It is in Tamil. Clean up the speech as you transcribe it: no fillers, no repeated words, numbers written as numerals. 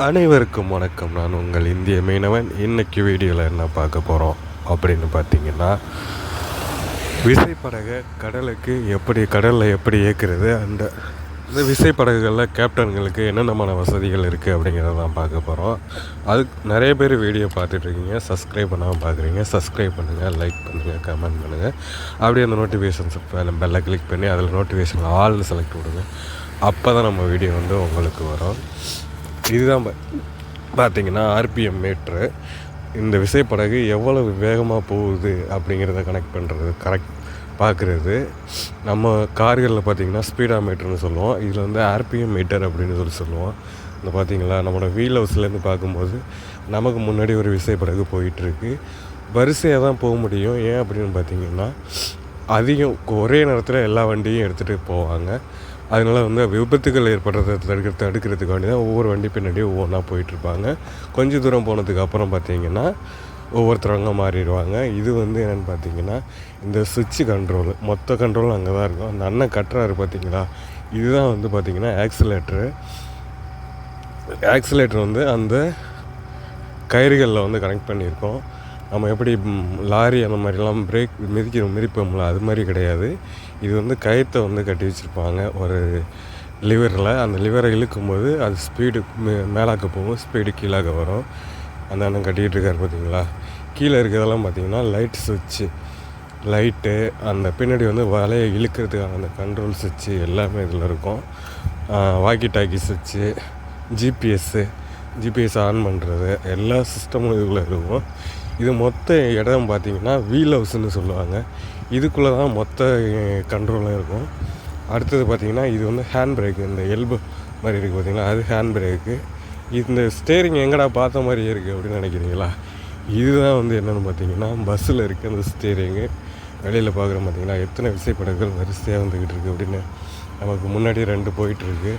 அனைவருக்கும் வணக்கம். நான் உங்கள் இந்திய மீனவன். இன்றைக்கி வீடியோவில் என்ன பார்க்க போகிறோம் அப்படின்னு பார்த்தீங்கன்னா, விசைப்படகை கடலில் எப்படி இயக்குறது, இந்த விசைப்படகுகளில் கேப்டன்களுக்கு என்னென்னமான வசதிகள் இருக்குது அப்படிங்கிறத தான் பார்க்க போகிறோம். அதுக்கு நிறைய பேர் வீடியோ பார்த்துட்ருக்கீங்க, சப்ஸ்கிரைப் பண்ணாமல் பார்க்குறீங்க. சப்ஸ்கிரைப் பண்ணுங்கள், லைக் பண்ணுங்கள், கமெண்ட் பண்ணுங்கள். அப்படியே அந்த நோட்டிஃபிகேஷன்ஸ் பெல்லை கிளிக் பண்ணி அதில் நோட்டிஃபிகேஷன் ஆல்னு செலக்ட் விடுங்க. அப்போ தான் நம்ம வீடியோ உங்களுக்கு வரும். இதுதான் பார்த்திங்கன்னா ஆர்பிஎம் மீட்ரு. இந்த விசைப்படகு எவ்வளவு வேகமாக போகுது அப்படிங்கிறத கனெக்ட் பார்க்குறது. நம்ம கார்களில் பார்த்திங்கன்னா ஸ்பீடா மீட்டர்னு சொல்லுவோம். இதில் ஆர்பிஎம் மீட்டர் அப்படின்னு சொல்லுவோம். இந்த பார்த்திங்களா, நம்மளோட வீல் ஹவுஸ்லேருந்து பார்க்கும்போது நமக்கு முன்னாடி ஒரு விசைப்படகு போயிட்டுருக்கு. வரிசையாக தான் போக முடியும். ஏன் அப்படின்னு பார்த்திங்கன்னா, ஒரே நேரத்தில் எல்லா வண்டியும் எடுத்துகிட்டு போவாங்க. அதனால் விபத்துகள் ஏற்படுறதை தடுக்கிறதுக்காண்டி தான் ஒவ்வொரு வண்டி பின்னாடி ஒவ்வொன்றா போயிட்டுருப்பாங்க. கொஞ்சம் தூரம் போனதுக்கு அப்புறம் பார்த்திங்கன்னா ஒவ்வொருத்தரவங்க மாறிடுவாங்க. இது என்னென்னு பார்த்தீங்கன்னா, இந்த சுவிட்சு கண்ட்ரோலு, மொத்த கண்ட்ரோலும் அங்கே தான் இருக்கும். அந்த அண்ணன் கட்டுறாரு பார்த்திங்களா, இதுதான் பார்த்திங்கன்னா ஆக்சிலேட்டர் அந்த கயிறுகளில் கனெக்ட் பண்ணியிருக்கோம். நம்ம எப்படி லாரி அந்த மாதிரிலாம் பிரேக் மிதிப்போம்ல, அது மாதிரி கிடையாது. இது கயிற்றை கட்டி வச்சுருப்பாங்க ஒரு லிவரில். அந்த லிவரை இழுக்கும்போது அது ஸ்பீடு மேலாக்க போகும், ஸ்பீடு கீழாக வரும். அந்த அண்ணன் கட்டிக்கிட்டு இருக்கார் பார்த்திங்களா. கீழே இருக்கிறதெல்லாம் பார்த்திங்கன்னா லைட் சுவிட்சு, லைட்டு, அந்த பின்னாடி வலையை இழுக்கிறதுக்கான அந்த கண்ட்ரோல் சுவிட்சு எல்லாமே இதில் இருக்கும். வாக்கி டாக்கி சுவிட்சு, ஜிபிஎஸ் ஆன் பண்ணுறது, எல்லா சிஸ்டமும் இதுக்குள்ளே இருக்கும். இது மொத்த இடம் பார்த்திங்கன்னா வீல் ஹவுஸ்ன்னு சொல்லுவாங்க. இதுக்குள்ளே தான் மொத்த கண்ட்ரோலும் இருக்கும். அடுத்தது பார்த்திங்கன்னா, இது ஹேண்ட் பிரேக்கு, இந்த எல்போ மாதிரி இருக்குது பார்த்திங்களா, அது ஹேண்ட் பிரேக்கு. இந்த ஸ்டேரிங் எங்கடா பார்த்த மாதிரியே இருக்குது அப்படின்னு நினைக்கிறீங்களா? இதுதான் என்னென்னு பார்த்திங்கன்னா பஸ்ஸில் இருக்குது அந்த ஸ்டேரிங்கு. வெளியில் பார்க்குறோம் பார்த்திங்களா, எத்தனை விசைப்படகுகள் வரிசையாக வந்துக்கிட்டு இருக்குது அப்படின்னு. நமக்கு முன்னாடி 2 போயிட்டுருக்கு.